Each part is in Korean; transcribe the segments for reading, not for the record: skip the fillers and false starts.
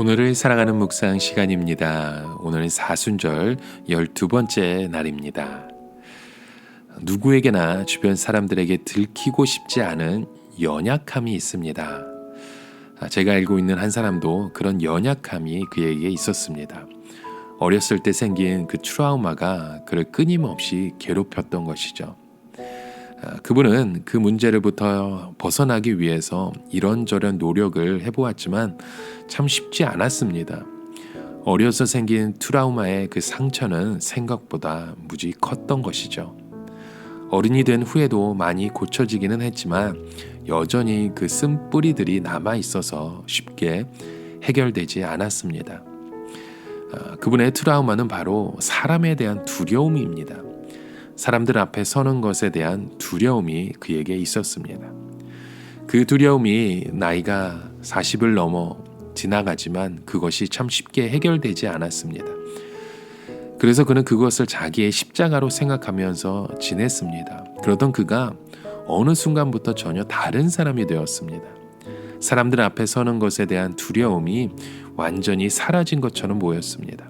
오늘을 살아가는 묵상 시간입니다. 오늘은 사순절 12번째 날입니다. 누구에게나 주변 사람들에게 들키고 싶지 않은 연약함이 있습니다. 제가 알고 있는 한 사람도 그런 연약함이 그에게 있었습니다. 어렸을 때 생긴 그 트라우마가 그를 끊임없이 괴롭혔던 것이죠. 그분은 그 문제로부터 벗어나기 위해서 이런저런 노력을 해보았지만 참 쉽지 않았습니다. 어려서 생긴 트라우마의 그 상처는 생각보다 무지 컸던 것이죠. 어른이 된 후에도 많이 고쳐지기는 했지만 여전히 그 쓴뿌리들이 남아있어서 쉽게 해결되지 않았습니다. 그분의 트라우마는 바로 사람에 대한 두려움입니다. 사람들 앞에 서는 것에 대한 두려움이 그에게 있었습니다. 그 두려움이 나이가 40을 넘어 지나가지만 그것이 참 쉽게 해결되지 않았습니다. 그래서 그는 그것을 자기의 십자가로 생각하면서 지냈습니다. 그러던 그가 어느 순간부터 전혀 다른 사람이 되었습니다. 사람들 앞에 서는 것에 대한 두려움이 완전히 사라진 것처럼 보였습니다.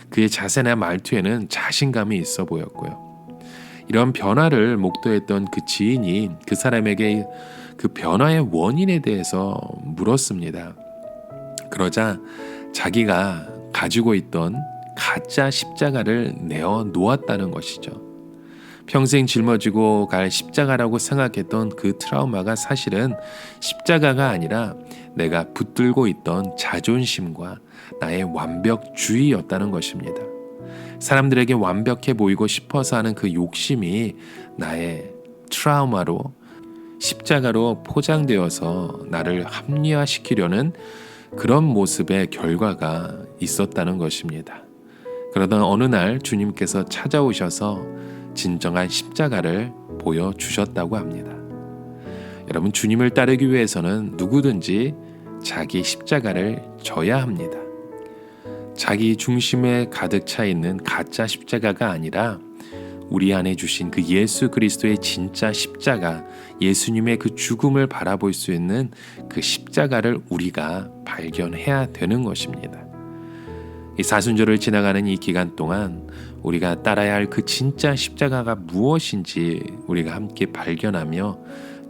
그의 자세나 말투에는 자신감이 있어 보였고요. 이런 변화를 목도했던 그 지인이 그 사람에게 그 변화의 원인에 대해서 물었습니다. 그러자 자기가 가지고 있던 가짜 십자가를 내어 놓았다는 것이죠. 평생 짊어지고 갈 십자가라고 생각했던 그 트라우마가 사실은 십자가가 아니라 내가 붙들고 있던 자존심과 나의 완벽주의였다는 것입니다. 사람들에게 완벽해 보이고 싶어서 하는 그 욕심이 나의 트라우마로 십자가로 포장되어서 나를 합리화시키려는 그런 모습의 결과가 있었다는 것입니다. 그러던 어느 날 주님께서 찾아오셔서 진정한 십자가를 보여주셨다고 합니다. 여러분, 주님을 따르기 위해서는 누구든지 자기 십자가를 져야 합니다. 자기 중심에 가득 차 있는 가짜 십자가가 아니라 우리 안에 주신 그 예수 그리스도의 진짜 십자가, 예수님의 그 죽음을 바라볼 수 있는 그 십자가를 우리가 발견해야 되는 것입니다. 이 사순절을 지나가는 이 기간 동안 우리가 따라야 할 그 진짜 십자가가 무엇인지 우리가 함께 발견하며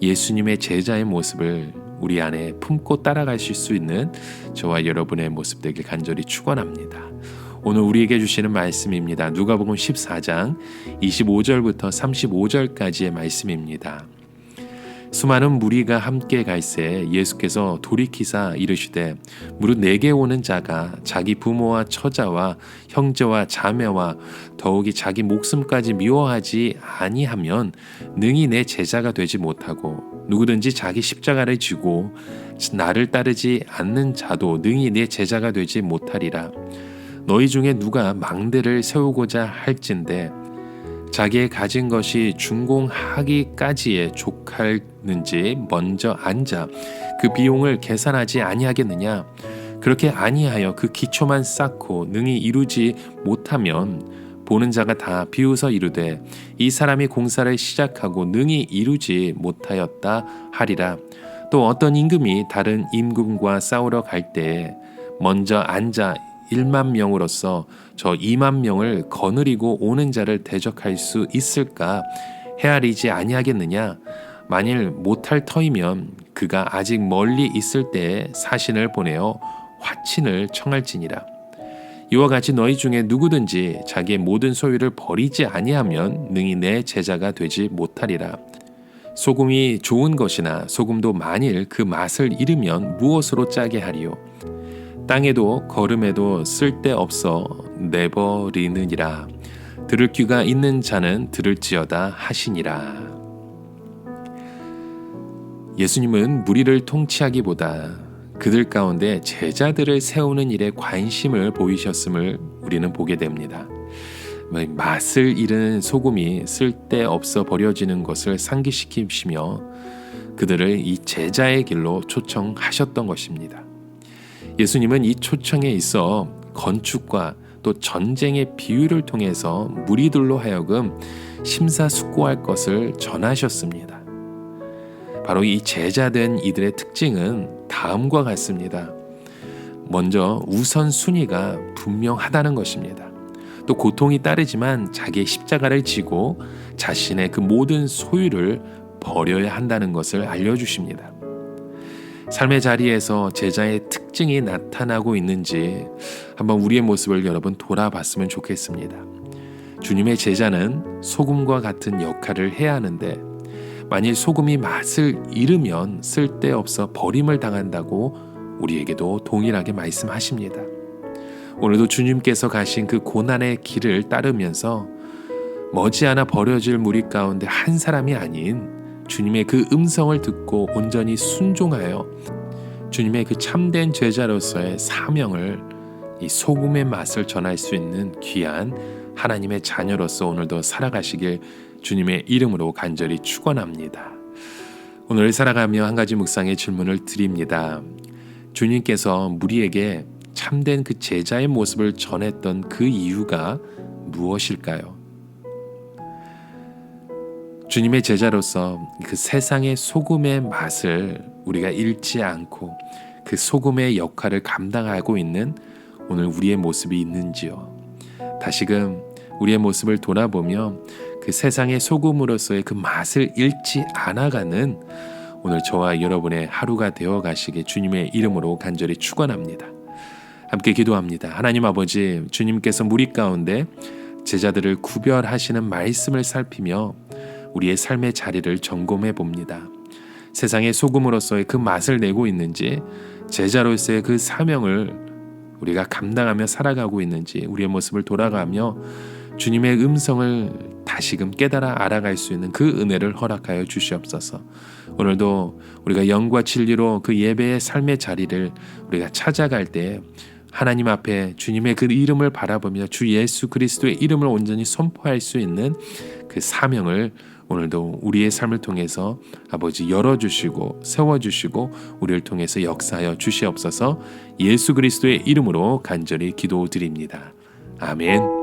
예수님의 제자의 모습을 우리 안에 품고 따라가실 수 있는 저와 여러분의 모습 되길 간절히 축원합니다. 오늘 우리에게 주시는 말씀입니다. 누가복음 14장 25절부터 35절까지의 말씀입니다. 수많은 무리가 함께 갈새 예수께서 돌이키사 이르시되 무릇 내게 오는 자가 자기 부모와 처자와 형제와 자매와 더욱이 자기 목숨까지 미워하지 아니하면 능히 내 제자가 되지 못하고 누구든지 자기 십자가를 지고 나를 따르지 않는 자도 능히 내 제자가 되지 못하리라. 너희 중에 누가 망대를 세우고자 할진대 자기의 가진 것이 준공하기까지에 족할는지 먼저 앉아 그 비용을 계산하지 아니하겠느냐. 그렇게 아니하여 그 기초만 쌓고 능히 이루지 못하면 보는 자가 다 비웃어 이르되 이 사람이 공사를 시작하고 능히 이루지 못하였다 하리라. 또 어떤 임금이 다른 임금과 싸우러 갈 때에 먼저 앉아 1만 명으로서 저 2만 명을 거느리고 오는 자를 대적할 수 있을까 헤아리지 아니하겠느냐. 만일 못할 터이면 그가 아직 멀리 있을 때에 사신을 보내어 화친을 청할지니라. 이와 같이 너희 중에 누구든지 자기의 모든 소유를 버리지 아니하면 능히 내 제자가 되지 못하리라. 소금이 좋은 것이나 소금도 만일 그 맛을 잃으면 무엇으로 짜게 하리요. 땅에도 거름에도 쓸데없어 내버리느니라. 들을 귀가 있는 자는 들을지어다 하시니라. 예수님은 무리를 통치하기보다 그들 가운데 제자들을 세우는 일에 관심을 보이셨음을 우리는 보게 됩니다. 맛을 잃은 소금이 쓸데없어 버려지는 것을 상기시키시며 그들을 이 제자의 길로 초청하셨던 것입니다. 예수님은 이 초청에 있어 건축과 또 전쟁의 비유를 통해서 무리들로 하여금 심사숙고할 것을 전하셨습니다. 바로 이 제자된 이들의 특징은 다음과 같습니다. 먼저 우선순위가 분명하다는 것입니다. 또 고통이 따르지만 자기의 십자가를 지고 자신의 그 모든 소유를 버려야 한다는 것을 알려주십니다. 삶의 자리에서 제자의 특징이 나타나고 있는지 한번 우리의 모습을 여러분 돌아봤으면 좋겠습니다. 주님의 제자는 소금과 같은 역할을 해야 하는데 만일 소금이 맛을 잃으면 쓸데없어 버림을 당한다고 우리에게도 동일하게 말씀하십니다. 오늘도 주님께서 가신 그 고난의 길을 따르면서 머지않아 버려질 무리 가운데 한 사람이 아닌 주님의 그 음성을 듣고 온전히 순종하여 주님의 그 참된 제자로서의 사명을 이 소금의 맛을 전할 수 있는 귀한 하나님의 자녀로서 오늘도 살아가시길 주님의 이름으로 간절히 축원합니다. 오늘 살아가며 한 가지 묵상의 질문을 드립니다. 주님께서 무리에게 참된 그 제자의 모습을 전했던 그 이유가 무엇일까요? 주님의 제자로서 그 세상의 소금의 맛을 우리가 잃지 않고 그 소금의 역할을 감당하고 있는 오늘 우리의 모습이 있는지요? 다시금 우리의 모습을 돌아보며 그 세상의 소금으로서의 그 맛을 잃지 않아가는 오늘 저와 여러분의 하루가 되어 가시게 주님의 이름으로 간절히 축원합니다. 함께 기도합니다. 하나님 아버지, 주님께서 무리 가운데 제자들을 구별하시는 말씀을 살피며 우리의 삶의 자리를 점검해 봅니다. 세상의 소금으로서의 그 맛을 내고 있는지, 제자로서의 그 사명을 우리가 감당하며 살아가고 있는지 우리의 모습을 돌아가며 주님의 음성을 다시금 깨달아 알아갈 수 있는 그 은혜를 허락하여 주시옵소서. 오늘도 우리가 영과 진리로 그 예배의 삶의 자리를 우리가 찾아갈 때 하나님 앞에 주님의 그 이름을 바라보며 주 예수 그리스도의 이름을 온전히 선포할 수 있는 그 사명을 오늘도 우리의 삶을 통해서 아버지 열어주시고 세워주시고 우리를 통해서 역사하여 주시옵소서. 예수 그리스도의 이름으로 간절히 기도드립니다. 아멘.